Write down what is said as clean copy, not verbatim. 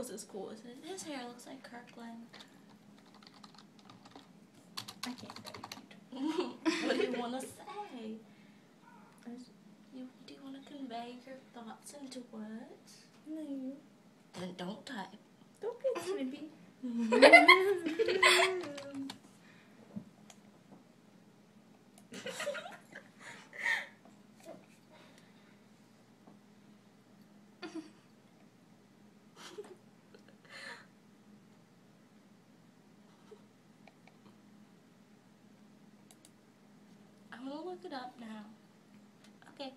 was as cool as it. His hair looks like Kirkland. I can't do What do you want to say? Do you want to convey your thoughts into words? No. Then don't type. Don't get snippy. I'm gonna look it up now. Okay.